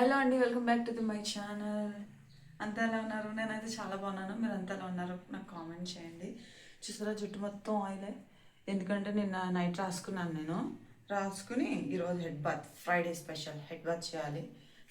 Hello అండి, welcome back to my channel. అంతా ఎలా ఉన్నారు? నేనైతే చాలా బాగున్నాను. మీరు అంతా ఎలా ఉన్నారు నాకు కామెంట్ చేయండి. చూసారా, జుట్టు మొత్తం ఆయిలే. ఎందుకంటే నిన్న నైట్ రాసుకుని ఈరోజు head bath, Friday special head bath చేయాలి.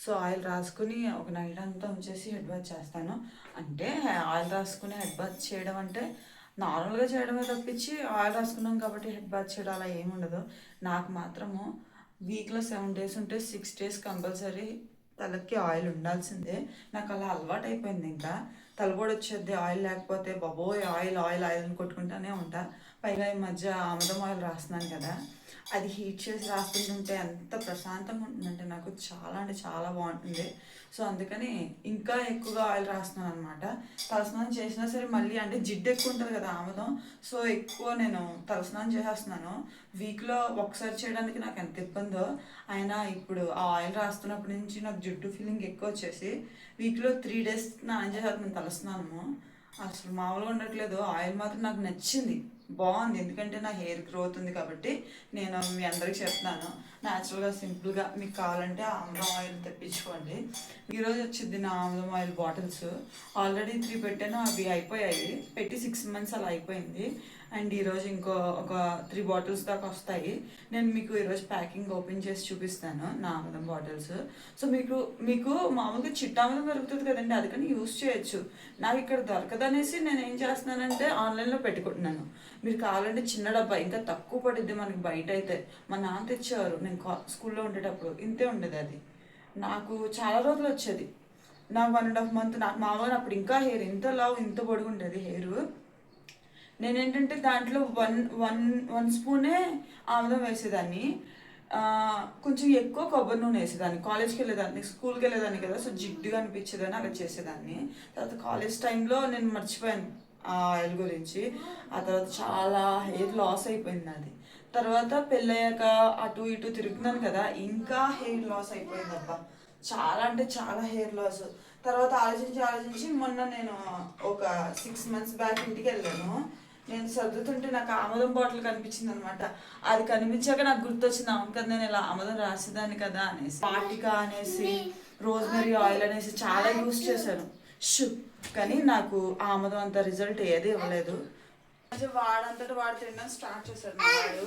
సో ఆయిల్ రాసుకుని ఒక నైట్ అంతా ఉంచేసి హెడ్ బాత్ చేస్తాను. అంటే ఆయిల్ రాసుకుని హెడ్ బాత్ చేయడం అంటే నార్మల్గా చేయడమే తప్పించి ఆయిల్ రాసుకున్నాం కాబట్టి హెడ్ బాత్ చేయడం అలా ఏమి ఉండదు. నాకు మాత్రము వీక్లో 7 days ఉంటే 6 days కంపల్సరీ తలకి ఆయిల్ ఉండాల్సిందే. నాకు అలా అలవాటు అయిపోయింది. ఇంకా తలపోడు వచ్చేది ఆయిల్ లేకపోతే, బాబోయ్ ఆయిల్ ఆయిల్ ఆయిల్ అని కొట్టుకుంటూనే ఉంటా. పైగా ఈ మధ్య ఆముదం ఆయిల్ రాస్తున్నాను కదా, అది హీట్ చేసి రాస్తుంటే ఎంత ప్రశాంతంగా ఉంటుందంటే నాకు చాలా అంటే చాలా బాగుంటుంది. సో అందుకని ఇంకా ఎక్కువగా ఆయిల్ రాస్తున్నాను అనమాట. తలస్నానం చేసినా సరే మళ్ళీ అంటే జిడ్డు ఎక్కువ ఉంటుంది కదా ఆముదం, సో ఎక్కువ నేను తలస్నానం చేసేస్తున్నాను. వీక్లో ఒకసారి చేయడానికి నాకు ఎంత ఇబ్బందో, అయినా ఇప్పుడు ఆ ఆయిల్ రాస్తున్నప్పటి నుంచి నాకు జుట్టు ఫీలింగ్ ఎక్కువ వచ్చేసి వీక్లో 3 days స్నానం చేసేస్తున్నాను తలస్నానము. అసలు మామూలుగా ఉండట్లేదు. ఆయిల్ మాత్రం నాకు నచ్చింది, బాగుంది. ఎందుకంటే నా హెయిర్ గ్రోత్ ఉంది కాబట్టి నేను మీ అందరికి చెప్తున్నాను. న్యాచురల్గా సింపుల్గా మీకు కావాలంటే ఆమ్లం ఆయిల్ తెప్పించుకోండి. ఈరోజు వచ్చింది నా ఆమ్లం ఆయిల్ బాటిల్స్. ఆల్రెడీ 3 పెట్టాను, అవి అయిపోయాయి. పెట్టి 6 months అలా అయిపోయింది. అండ్ ఈరోజు ఇంకో ఒక 3 bottles దాకా వస్తాయి. నేను మీకు ఈరోజు ప్యాకింగ్ ఓపెన్ చేసి చూపిస్తాను నా ఆముదం బాటిల్స్. సో మీకు మామూలుగా చిట్టాముదం దొరుకుతుంది కదండి, అది కానీ యూస్ చేయొచ్చు. నాకు ఇక్కడ దొరకదనేసి నేను ఏం చేస్తున్నానంటే ఆన్లైన్లో పెట్టుకుంటున్నాను. మీరు కావాలంటే చిన్న డబ్బా, ఇంకా తక్కువ పడిద్ది మనకి బయట అయితే. మా నాన్న తెచ్చేవారు నేను స్కూల్లో ఉండేటప్పుడు, ఇంతే ఉండేది అది. నాకు చాలా రోజులు వచ్చేది. నాకు 1.5 month. నాకు మామూలుగా అప్పుడు ఇంకా హెయిర్ ఇంత లావు ఇంత పొడుగు ఉండేది హెయిర్. నేనేంటంటే దాంట్లో వన్ స్పూనే ఆముదం వేసేదాన్ని, కొంచెం ఎక్కువ కొబ్బరి నూనె వేసేదాన్ని. కాలేజ్కి వెళ్ళేదాన్ని, స్కూల్కి వెళ్ళేదాన్ని కదా, సో జిడ్డుగా అనిపించేదాన్ని, అలా చేసేదాన్ని. తర్వాత కాలేజ్ టైంలో నేను మర్చిపోయాను ఆ ఆయిల్ గురించి. ఆ తర్వాత చాలా హెయిర్ లాస్ అయిపోయింది అది. తర్వాత పెళ్ళయ్యాక అటు ఇటు తిరుగుతున్నాను కదా, ఇంకా హెయిర్ లాస్ అయిపోయింది అబ్బా, చాలా అంటే చాలా హెయిర్ లాస్. తర్వాత ఆలోచించి మొన్న నేను ఒక 6 months బ్యాక్ ఇంటికి వెళ్ళాను. నేను సర్దుతుంటే నాకు ఆముదం బాటిల్ కనిపించింది అనమాట. అది కనిపించాక నాకు గుర్తొచ్చింది, అవును కదా నేను ఇలా ఆముదం రాసేదాన్ని కదా అనేసి. వాటికా అనేసి, రోజ్మెరీ ఆయిల్ అనేసి చాలా యూస్ చేశాను. కానీ నాకు ఆముదం అంత రిజల్ట్ ఏది ఇవ్వలేదు. వాడంతటా వాడు తినడం స్టార్ట్ చేశాడు మా వాడు.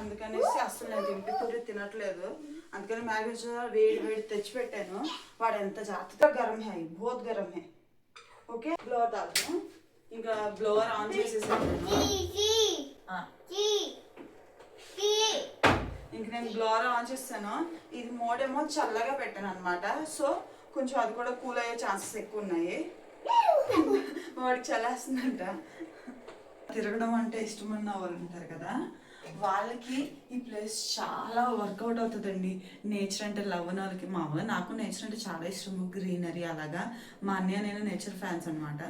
అందుకనేసి అసలు నేను తిండి తినట్లేదు. అందుకని మ్యాగీ వేడి వేడి తెచ్చి పెట్టాను. వాడు ఎంత జాగ్రత్తగా garam high, both garam high. Okay, blower తాగుతాను. ఇంకా బ్లోవర్ ఆన్ చేసేసాను. ఇంక నేను బ్లోవర్ ఆన్ చేస్తాను. ఇది మోడేమో చల్లగా పెట్టాను అనమాట, సో కొంచెం అది కూడా కూల్ అయ్యే ఛాన్సెస్ ఎక్కువ ఉన్నాయి. వాడికి చల్లేస్తుందంట. తిరగడం అంటే ఇష్టమన్న వాళ్ళు ఉంటారు కదా, వాళ్ళకి ఈ ప్లేస్ చాలా వర్కౌట్ అవుతుందండి. నేచర్ అంటే లవ్ ఉన్న వాళ్ళకి, మామూలుగా నాకు నేచర్ అంటే చాలా ఇష్టము, గ్రీనరీ అలాగా. మా అన్నయ్య నేను నేచర్ ఫ్యాన్స్ అనమాట.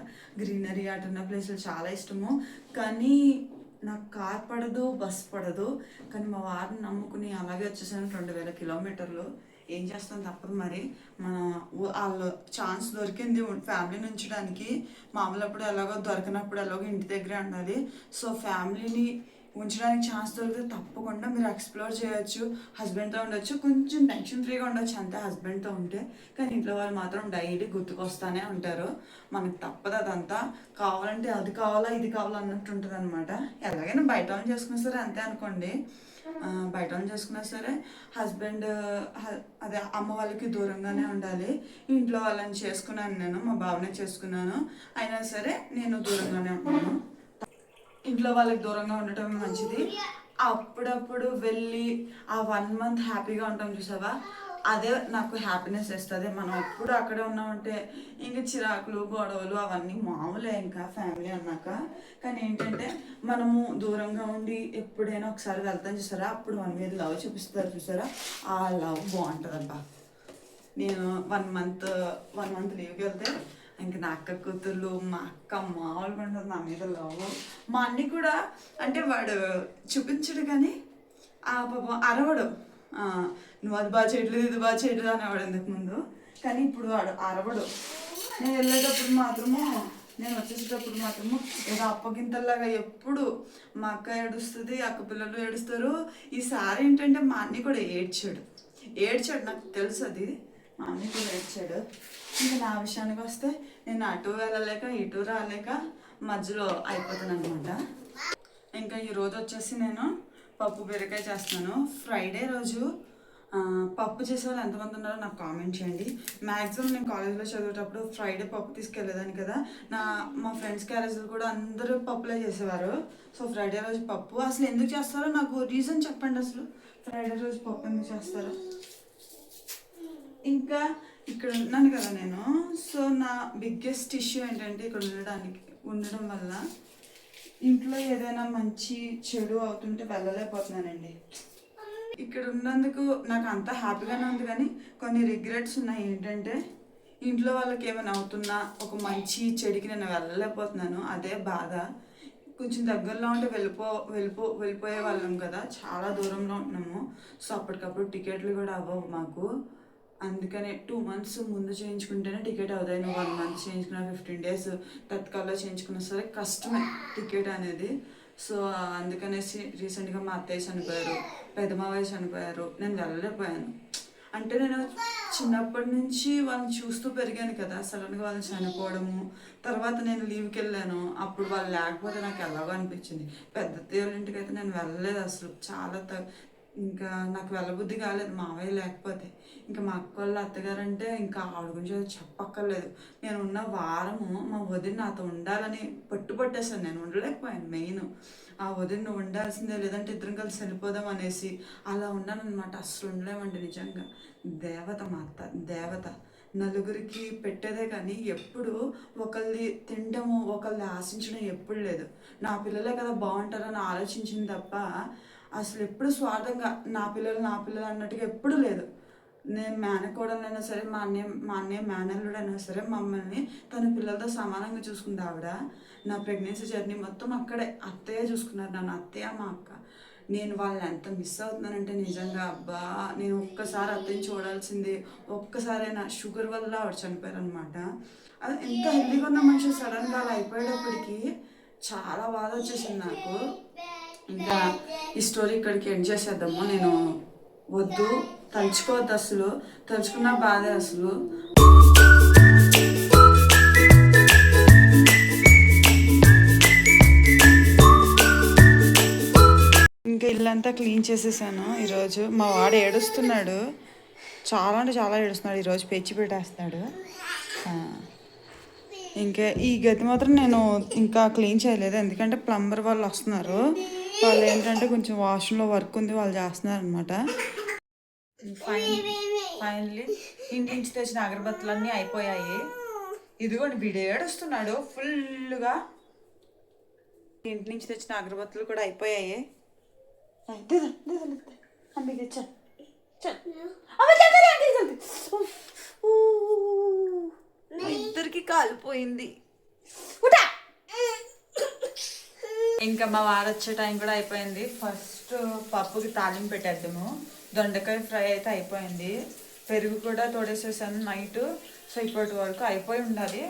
గ్రీనరీ అటున్న ప్లేస్లు చాలా ఇష్టము. కానీ నాకు కార్ పడదు, బస్ పడదు. కానీ మా వారిని నమ్ముకుని అలాగే వచ్చేసాను 2000 kilometers. ఏం చేస్తాం, తప్పదు మరి. మన వాళ్ళు ఛాన్స్ దొరికింది ఫ్యామిలీని ఉంచడానికి. మామూలప్పుడు ఎలాగో దొరకనప్పుడు ఎలాగో ఇంటి దగ్గరే ఉండాలి. సో ఫ్యామిలీని ఉంచడానికి ఛాన్స్ దొరికితే తప్పకుండా మీరు ఎక్స్ప్లోర్ చేయొచ్చు. హస్బెండ్తో ఉండొచ్చు, కొంచెం టెన్షన్ ఫ్రీగా ఉండొచ్చు అంతే హస్బెండ్తో ఉంటే. కానీ ఇంట్లో వాళ్ళు మాత్రం డైలీ గుర్తుకొస్తానే ఉంటారు. మనకు తప్పదు అదంతా. కావాలంటే అది కావాలా ఇది కావాలా అన్నట్టు ఉంటుంది అనమాట. ఎలాగైనా బయట వాళ్ళని చేసుకున్నా సరే అంతే అనుకోండి. బయట వాళ్ళని చేసుకున్నా సరే హస్బెండ్ అదే అమ్మ వాళ్ళకి దూరంగానే ఉండాలి. ఇంట్లో వాళ్ళని చేసుకున్నాను, నేను మా బావనే చేసుకున్నాను. అయినా సరే నేను దూరంగానే ఉన్నాను. ఇంట్లో వాళ్ళకి దూరంగా ఉండటం మంచిది. అప్పుడప్పుడు వెళ్ళి ఆ 1 month హ్యాపీగా ఉంటాం చూసావా, అదే నాకు హ్యాపీనెస్ ఇస్తుంది. మనం ఎప్పుడు అక్కడే ఉన్నామంటే ఇంకా చిరాకులు గొడవలు అవన్నీ మామూలే ఇంకా ఫ్యామిలీ అన్నాక. కానీ ఏంటంటే మనము దూరంగా ఉండి ఎప్పుడైనా ఒకసారి వెళ్తాం చూసారా, అప్పుడు మన మీద లవ్ చూపిస్తారు చూసారా, ఆ లవ్ బాగుంటుందబ్బా. నేను 1 month లీవ్కి వెళ్తే ఇంక నా అక్క కూతుర్లు, మా అక్క మామూలుగా ఉంటుంది నా మీద లవ్. మా అన్ని కూడా అంటే వాడు చూపించడు కానీ ఆ పాపం అరవడు, నువ్వు అది బాగా చేయట్లేదు ఇది బాగా చేయట్లేదు అనేవాడు ఇంతకుముందు. కానీ ఇప్పుడు వాడు అరవడు. నేను వెళ్ళేటప్పుడు మాత్రము, నేను వచ్చేసేటప్పుడు మాత్రము ఏదో అప్పగింతల్లాగా ఎప్పుడు మా అక్క ఏడుస్తుంది, అక్క పిల్లలు ఏడుస్తారు. ఈసారి ఏంటంటే మా అన్ని కూడా ఏడ్చాడు. ఏడ్చాడు, నాకు తెలుసు అది. మా అన్నయ్య కూడా ఏడ్చాడు. ఇంకా నా విషయానికి వస్తే నేను అటు వెళ్ళలేక ఇటు రాలేక మధ్యలో అయిపోతాను అనమాట. ఇంకా ఈరోజు వచ్చేసి నేను పప్పు బీరకాయ చేస్తున్నాను. ఫ్రైడే రోజు పప్పు చేసే వాళ్ళు ఎంతమంది ఉన్నారో నాకు కామెంట్ చేయండి. మ్యాక్సిమం నేను కాలేజ్లో చదివేటప్పుడు ఫ్రైడే పప్పు తీసుకెళ్ళేదాన్ని కదా. మా ఫ్రెండ్స్ క్యారేజ్లు కూడా అందరూ పప్పులే చేసేవారు. సో ఫ్రైడే రోజు పప్పు అసలు ఎందుకు చేస్తారో నాకు రీజన్ చెప్పండి. అసలు ఫ్రైడే రోజు పప్పు ఎందుకు చేస్తారో. ఇంకా ఇక్కడ ఉన్నాను కదా నేను. సో నా బిగ్గెస్ట్ ఇష్యూ ఏంటంటే ఇక్కడ ఉండడం వల్ల ఇంట్లో ఏదైనా మంచి చెడు అవుతుంటే వెళ్ళలేకపోతున్నానండి. ఇక్కడ ఉన్నందుకు నాకు అంత హ్యాపీగానే ఉంది, కానీ కొన్ని రిగ్రెట్స్ ఉన్నాయి. ఏంటంటే ఇంట్లో వాళ్ళకి ఏమైనా అవుతున్నా ఒక మంచి చెడుకి నేను వెళ్ళలేకపోతున్నాను, అదే బాధ. కొంచెం దగ్గరలో ఉంటే వెళ్ళిపోయే వాళ్ళం కదా, చాలా దూరంలో ఉంటున్నాము. సో అప్పటికప్పుడు టికెట్లు కూడా అవ్వవు మాకు. అందుకనే 2 months ముందు చేయించుకుంటేనే టికెట్ అవుతాయి. నువ్వు 1 month చేయించుకున్నా 15 days తత్కాల్లో చేయించుకున్నా సరే కష్టమే టికెట్ అనేది. సో అందుకనేసి రీసెంట్గా మా అత్తయ్య చనిపోయారు, పెద్దమావయ్య చనిపోయారు, నేను వెళ్ళలేకపోయాను. అంటే నేను చిన్నప్పటి నుంచి వాళ్ళని చూస్తూ పెరిగాను కదా. సడన్గా వాళ్ళు చనిపోవడము, తర్వాత నేను లీవ్కి వెళ్ళాను. అప్పుడు వాళ్ళు లేకపోతే నాకు ఎలాగో అనిపించింది. పెద్ద అత్తయ్య ఇంటికి అయితే నేను వెళ్ళలేదు అసలు. చాలా ఇంకా నాకు వెళ్ళబుద్ధి కాలేదు మావయ్య లేకపోతే. ఇంకా మా అక్క వాళ్ళ అత్తగారు అంటే ఇంకా ఆవిడ గురించి చెప్పక్కర్లేదు. నేను ఉన్న వారము మా వదిన నాతో ఉండాలని పట్టేశాను. నేను ఉండలేకపోయాను. మెయిన్ ఆ వదిన నువ్వు ఉండాల్సిందే, లేదంటే ఇద్దరం కలిసి వెళ్ళిపోదాం అనేసి అలా ఉన్నాను అనమాట. అసలు ఉండలేమండి నిజంగా. దేవత మా అత్త, దేవత. నలుగురికి పెట్టేదే కానీ ఎప్పుడు ఒకళ్ళది తినడము ఒకళ్ళది ఆశించడం ఎప్పుడు లేదు. నా పిల్లలే కదా బాగుంటారని ఆలోచించింది తప్ప అసలు ఎప్పుడు స్వార్థంగా నా పిల్లలు అన్నట్టుగా ఎప్పుడు లేదు. నేను మేనకోడలైనా సరే, మా అన్నయ్య మేనల్లుడైనా సరే మమ్మల్ని తన పిల్లలతో సమానంగా చూసుకుంది ఆవిడ. నా ప్రెగ్నెన్సీ జర్నీ మొత్తం అక్కడే అత్తయ్య చూసుకున్నారు నన్ను, అత్తయ్య మా అక్క. నేను వాళ్ళని ఎంత మిస్ అవుతున్నానంటే నిజంగా అబ్బా, నేను ఒక్కసారి అత్తయ్యని చూడాల్సింది. ఒక్కసారైనా షుగర్ వల్ల ఆవిడ చనిపోయారు అనమాట. అది ఎంత హెల్దీగా ఉన్న మనిషి సడన్గా అలా అయిపోయేటప్పటికి చాలా బాధ వచ్చేసింది నాకు. ఇంకా ఈ స్టోరీ ఇక్కడికి ఎండ్ చేసేద్దాము. నేను వద్దు, తలుచుకోవద్దు అసలు, తలుచుకున్న బాధే అసలు. ఇంకా ఇల్లంతా క్లీన్ చేసేసాను ఈరోజు. మా వాడు ఏడుస్తున్నాడు, చాలా అంటే చాలా ఏడుస్తున్నాడు ఈరోజు, పెంచి పెట్టేస్తాడు. ఇంకా ఈ గది మాత్రం నేను ఇంకా క్లీన్ చేయలేదు, ఎందుకంటే ప్లంబర్ వాళ్ళు వస్తున్నారు. వాళ్ళు ఏంటంటే కొంచెం వాష్రూమ్లో వర్క్ ఉంది, వాళ్ళు చేస్తున్నారు అనమాట. ఫైనల్లీ ఇంటి నుంచి తెచ్చిన అగరబత్తులన్నీ అయిపోయాయి. ఇదిగోండి వీడు ఏడుస్తున్నాడు ఫుల్గా. ఇంటి నుంచి తెచ్చిన అగరబత్తులు కూడా అయిపోయాయి. ఇద్దరికి కాలిపోయింది. ఇంకా మా వారు వచ్చే టైం కూడా అయిపోయింది. ఫస్ట్ పప్పుకి తాలింపు పెట్టేద్దాము. దొండకాయ ఫ్రై అయితే అయిపోయింది, పెరుగు కూడా తోడేసేసాను నైట్. సో ఇప్పటి వరకు అయిపోయి ఉండాలి.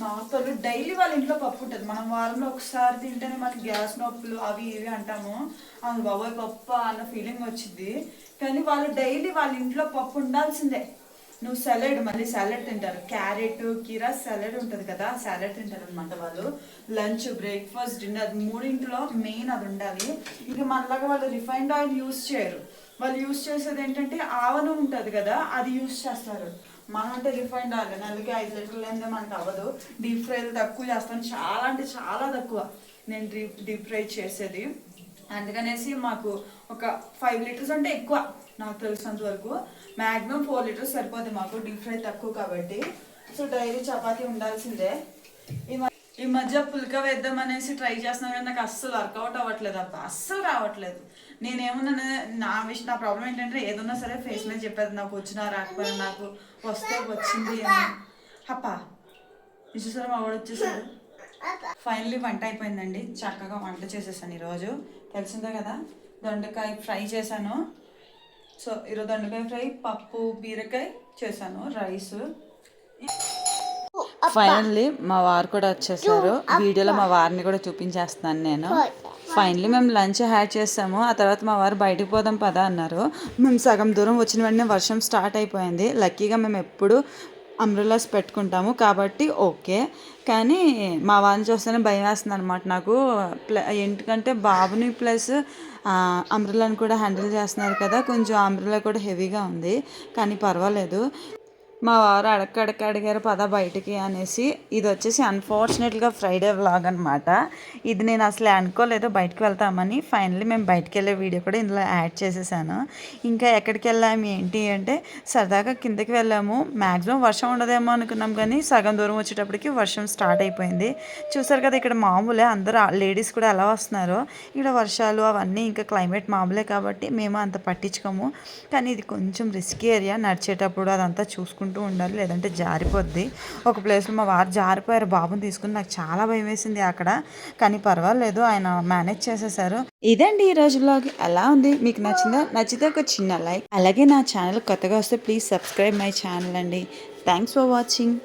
నాతో డైలీ వాళ్ళ ఇంట్లో పప్పు ఉంటుంది. మనం వారంలో ఒకసారి తింటేనే మనకి గ్యాస్ నొప్పులు అవి ఇవి అంటాము. అది బాబోయ్ పప్పు అన్న ఫీలింగ్ వచ్చింది. కానీ వాళ్ళు డైలీ వాళ్ళ ఇంట్లో పప్పు ఉండాల్సిందే. నువ్వు సలాడ్, మళ్ళీ సలాడ్ తింటారు, క్యారెట్ కీరా సలాడ్ ఉంటుంది కదా, సలాడ్ తింటారు అనమాట వాళ్ళు. లంచ్, బ్రేక్ఫాస్ట్, డిన్నర్ మూడింటిలో మెయిన్ అది ఉండాలి. ఇంకా మనలాగా వాళ్ళు రిఫైన్డ్ ఆయిల్ యూస్ చేయరు. వాళ్ళు యూస్ చేసేది ఏంటంటే ఆవను ఉంటుంది కదా, అది యూస్ చేస్తారు. మనం అంటే రిఫైన్డ్ ఆయిల్ నెలకి 5 లీటర్లు అయితే మనకు అవ్వదు. డీప్ ఫ్రైలు తక్కువ చేస్తాను, చాలా అంటే చాలా తక్కువ నేను డీప్ ఫ్రై చేసేది. అందుకనేసి మాకు ఒక 5 liters అంటే ఎక్కువ, నాకు తెలిసినంత వరకు మ్యాక్సిమం 4 liters సరిపోతుంది మాకు, డీప్ ఫ్రై తక్కువ కాబట్టి. సో డైలీ చపాతీ ఉండాల్సిందే. ఈ మధ్య పుల్కా వేద్దాం అనేసి ట్రై చేస్తున్నాను, కానీ నాకు అస్సలు వర్కౌట్ అవ్వట్లేదు అబ్బా, అస్సలు రావట్లేదు. నేనేమన్నా నా ప్రాబ్లం ఏంటంటే ఏదన్నా సరే ఫేస్ మీద చెప్పేది, నాకు వచ్చినా రాకపోయినా నాకు వస్తే వచ్చింది అని. అప్పా చూసారా మా వాడు వచ్చేసాడు. ఫైనల్లీ వంట అయిపోయిందండి, చక్కగా వంట చేసేసాను ఈరోజు. తెలిసిందే కదా, దొండకాయ ఫ్రై చేశాను. సో ఈరోజు దొండకాయ ఫ్రై, పప్పు బీరకాయ చేశాను, రైస్. ఫైనల్లీ మా వారు కూడా వచ్చేసారు. వీడియోలో మా వారిని కూడా చూపించేస్తున్నాను నేను. ఫైనలీ మేము లంచ్ హ్యాడ్ చేసాము. ఆ తర్వాత మా వారు బయటకు పోదాం పదా అన్నారు. మేము సగం దూరం వచ్చిన వెంటనే వర్షం స్టార్ట్ అయిపోయింది. లక్కీగా మేము ఎప్పుడు అంబ్రెల్లాస్ పెట్టుకుంటాము కాబట్టి ఓకే. కానీ మా వారిని చూస్తేనే భయం వేస్తుంది అనమాట నాకు. ఎందుకంటే బాబుని ప్లస్ అంబ్రెల్లాని కూడా హ్యాండిల్ చేస్తున్నారు కదా, కొంచెం అంబ్రెల్లా కూడా హెవీగా ఉంది. కానీ పర్వాలేదు. మా వారు అడిగారు పద బయటికి అనేసి. ఇది వచ్చేసి అన్ఫార్చునేట్గా ఫ్రైడే వ్లాగ్ అనమాట. ఇది నేను అసలు అనుకోలేదు బయటకు వెళ్తామని. ఫైనల్లీ మేము బయటకు వెళ్ళే వీడియో కూడా ఇందులో యాడ్ చేసేసాను. ఇంకా ఎక్కడికి వెళ్ళాము ఏంటి అంటే సరదాగా కిందకి వెళ్ళాము. మ్యాక్సిమం వర్షం ఉండదేమో అనుకున్నాం కానీ సగం దూరం వచ్చేటప్పటికి వర్షం స్టార్ట్ అయిపోయింది. చూసారు కదా, ఇక్కడ మామూలే, అందరూ లేడీస్ కూడా ఎలా వస్తున్నారో. ఇక్కడ వర్షాలు అవన్నీ ఇంకా క్లైమేట్ మామూలే కాబట్టి మేము అంత పట్టించుకోము. కానీ ఇది కొంచెం రిస్కీ ఏరియా, నడిచేటప్పుడు అదంతా చూసుకుంటూ ఉండాలి, లేదంటే జారిపోద్ది. ఒక ప్లేస్లో మా వారు జారిపోయారు బాబుని తీసుకుని. నాకు చాలా భయం వేసింది అక్కడ, కానీ పర్వాలేదు, ఆయన మేనేజ్ చేసేసారు. ఇదండి ఈరోజు వ్లాగ్. ఎలా ఉంది, మీకు నచ్చిందా? నచ్చితే ఒక చిన్న లైక్, అలాగే నా ఛానల్ కొత్తగా వస్తే ప్లీజ్ సబ్స్క్రైబ్ మై ఛానల్ అండి. Thanks for watching.